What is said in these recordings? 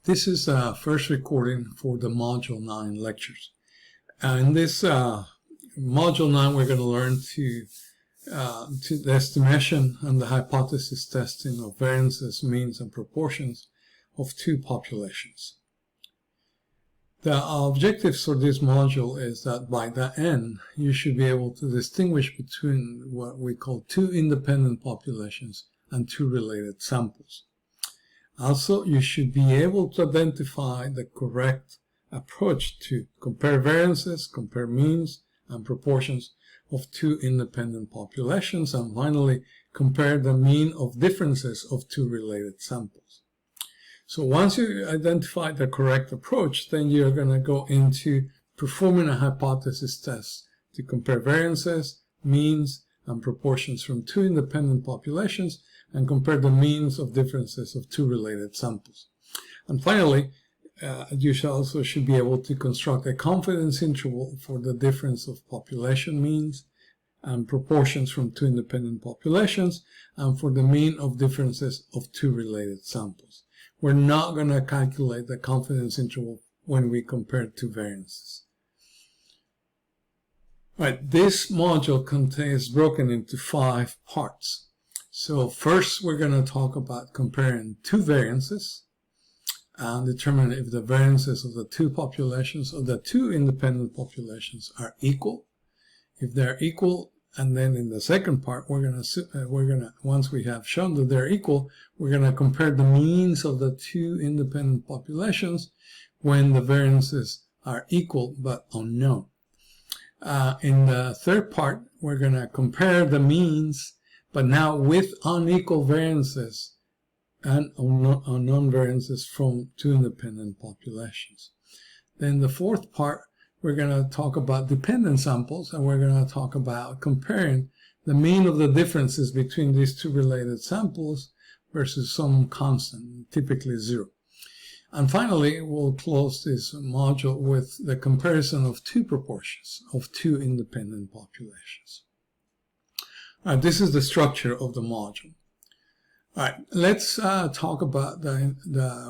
This is the first recording for the Module 9 lectures. In this Module 9, we're going to learn to the estimation and the hypothesis testing of variances, means, and proportions of two populations. The objectives for this module is that by the end, you should be able to distinguish between what we call two independent populations and two related samples. Also, you should be able to identify the correct approach to compare variances, compare means and proportions of two independent populations, and finally, compare the mean of differences of two related samples. So once you identify the correct approach, then you're going to go into performing a hypothesis test to compare variances, means, and proportions from two independent populations and compare the means of differences of two related samples. And finally, you should be able to construct a confidence interval for the difference of population means and proportions from two independent populations and for the mean of differences of two related samples. We're not going to calculate the confidence interval when we compare two variances. Right, this module is broken into 5 parts. So first we're going to talk about comparing two variances and determine if the variances of the two populations or the two independent populations are equal. If they're equal, and then in the second part we're going to once we have shown that they're equal, we're going to compare the means of the two independent populations when the variances are equal but unknown. In the third part, we're going to compare the means, but now with unequal variances and unknown variances from two independent populations. Then the fourth part, we're going to talk about dependent samples, and we're going to talk about comparing the mean of the differences between these two related samples versus some constant, typically 0. And finally, we'll close this module with the comparison of two proportions of two independent populations. All right, this is the structure of the module. All right, let's talk about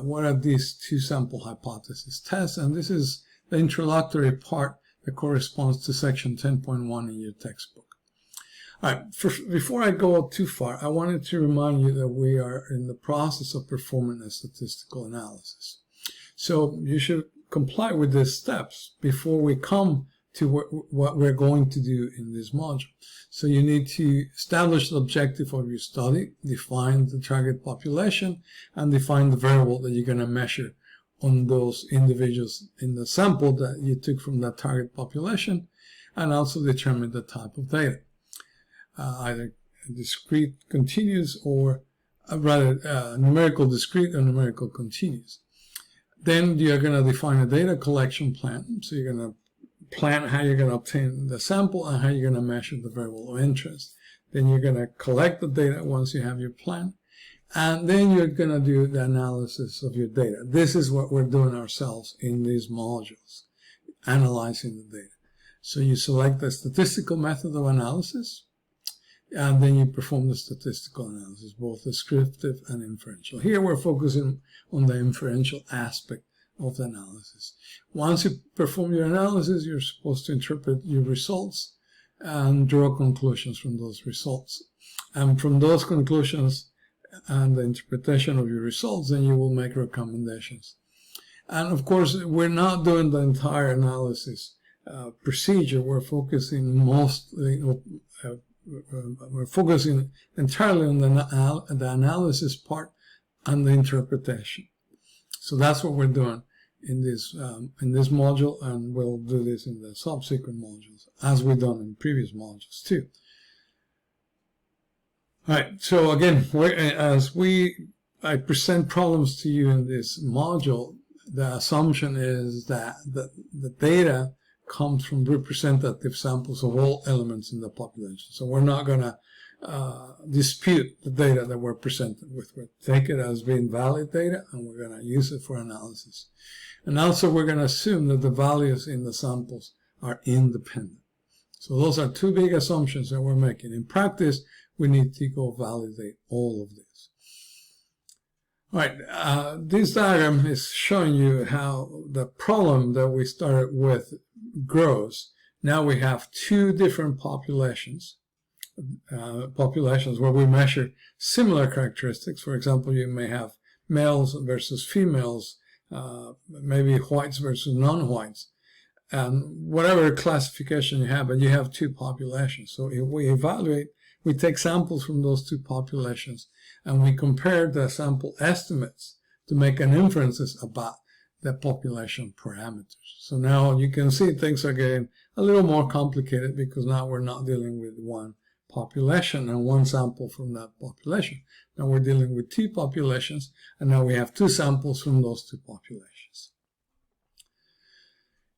what are these two sample hypothesis tests, and this is the introductory part that corresponds to section 10.1 in your textbook. All right, before I go too far, I wanted to remind you that we are in the process of performing a statistical analysis. So you should comply with these steps before we come to what we're going to do in this module. So you need to establish the objective of your study, define the target population, and define the variable that you're going to measure on those individuals in the sample that you took from that target population, and also determine the type of data. Either discrete continuous or numerical discrete or numerical continuous. Then you're going to define a data collection plan. So you're going to plan how you're going to obtain the sample and how you're going to measure the variable of interest. Then you're going to collect the data once you have your plan. And then you're going to do the analysis of your data. This is what we're doing ourselves in these modules, analyzing the data. So you select the statistical method of analysis, and then you perform the statistical analysis, both descriptive and inferential. Here we're focusing on the inferential aspect of the analysis. Once you perform your analysis, you're supposed to interpret your results and draw conclusions from those results. And from those conclusions and the interpretation of your results, then you will make recommendations. And of course, we're not doing the entire analysis procedure. We're focusing entirely on the analysis part and the interpretation. So that's what we're doing in this module, and we'll do this in the subsequent modules, as we've done in previous modules too. All right. So again, I present problems to you in this module, the assumption is that the data comes from representative samples of all elements in the population. So we're not going to dispute the data that we're presented with. We'll take it as being valid data, and we're going to use it for analysis. And also we're going to assume that the values in the samples are independent. So those are two big assumptions that we're making. In practice, we need to go validate all of this. All right, this diagram is showing you how the problem that we started with grows. Now we have two different populations where we measure similar characteristics. For example, you may have males versus females, maybe whites versus non-whites, and whatever classification you have, but you have two populations. So if we evaluate, we take samples from those two populations and we compare the sample estimates to make an inferences about the population parameters. So now you can see things are getting a little more complicated because now we're not dealing with one population and one sample from that population. Now we're dealing with two populations, and now we have two samples from those two populations.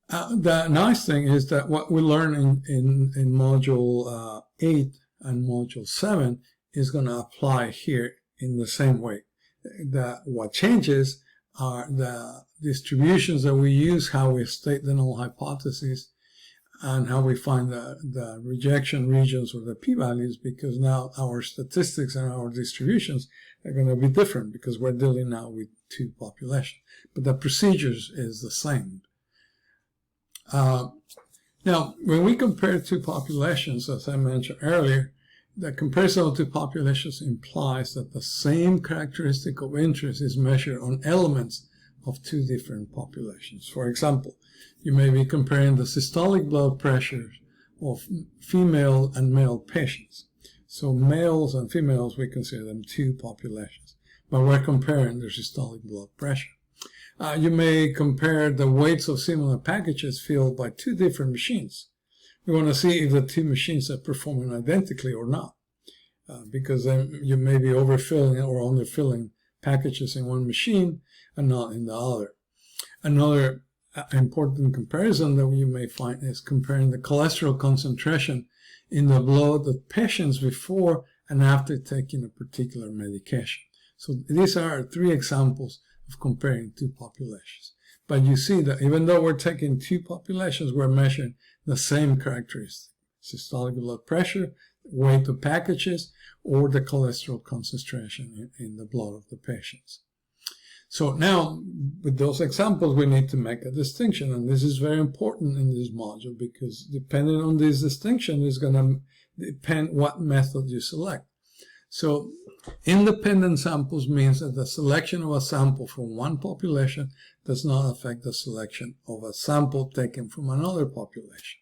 The nice thing is that what we learn in Module 8 and Module 7 is going to apply here in the same way. What changes are the distributions that we use, how we state the null hypothesis, and how we find the rejection regions or the p-values, because now our statistics and our distributions are going to be different because we're dealing now with two populations. But the procedures is the same. Now, when we compare two populations, as I mentioned earlier, the comparison of two populations implies that the same characteristic of interest is measured on elements of two different populations. For example, you may be comparing the systolic blood pressures of female and male patients. So males and females, we consider them two populations, but we're comparing their systolic blood pressure. You may compare the weights of similar packages filled by two different machines. We want to see if the two machines are performing identically or not, because then you may be overfilling or underfilling packages in one machine and not in the other. Another important comparison that you may find is comparing the cholesterol concentration in the blood of patients before and after taking a particular medication. So these are three examples of comparing two populations. But you see that even though we're taking two populations, we're measuring the same characteristic: systolic blood pressure, weight of packages, or the cholesterol concentration in the blood of the patients. So now, with those examples, we need to make a distinction, and this is very important in this module because depending on this distinction is going to depend what method you select. So independent samples means that the selection of a sample from one population does not affect the selection of a sample taken from another population.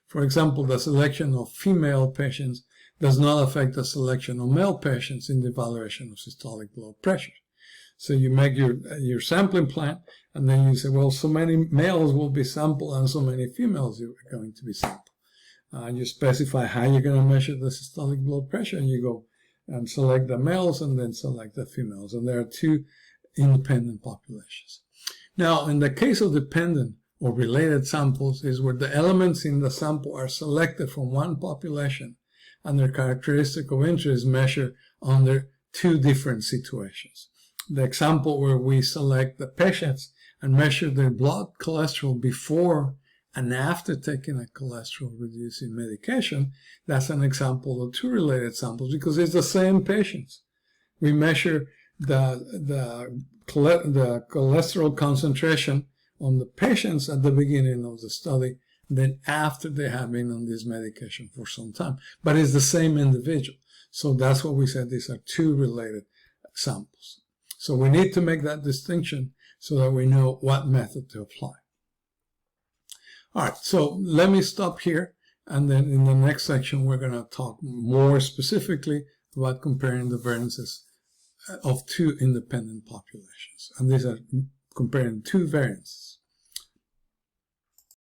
For example, the selection of female patients does not affect the selection of male patients in the evaluation of systolic blood pressure. So you make your sampling plan, and then you say, well, so many males will be sampled and so many females are going to be sampled. You specify how you're going to measure the systolic blood pressure, and you go and select the males and then select the females. And there are two independent populations. Now, in the case of dependent or related samples is where the elements in the sample are selected from one population and their characteristic of interest measured under two different situations. The example where we select the patients and measure their blood cholesterol before and after taking a cholesterol reducing medication, that's an example of two related samples because it's the same patients. We measure the cholesterol concentration on the patients at the beginning of the study, then after they have been on this medication for some time. But it's the same individual. So that's what we said, these are two related samples. So we need to make that distinction so that we know what method to apply. All right, so let me stop here, and then in the next section we're going to talk more specifically about comparing the variances of two independent populations. And these are comparing two variances.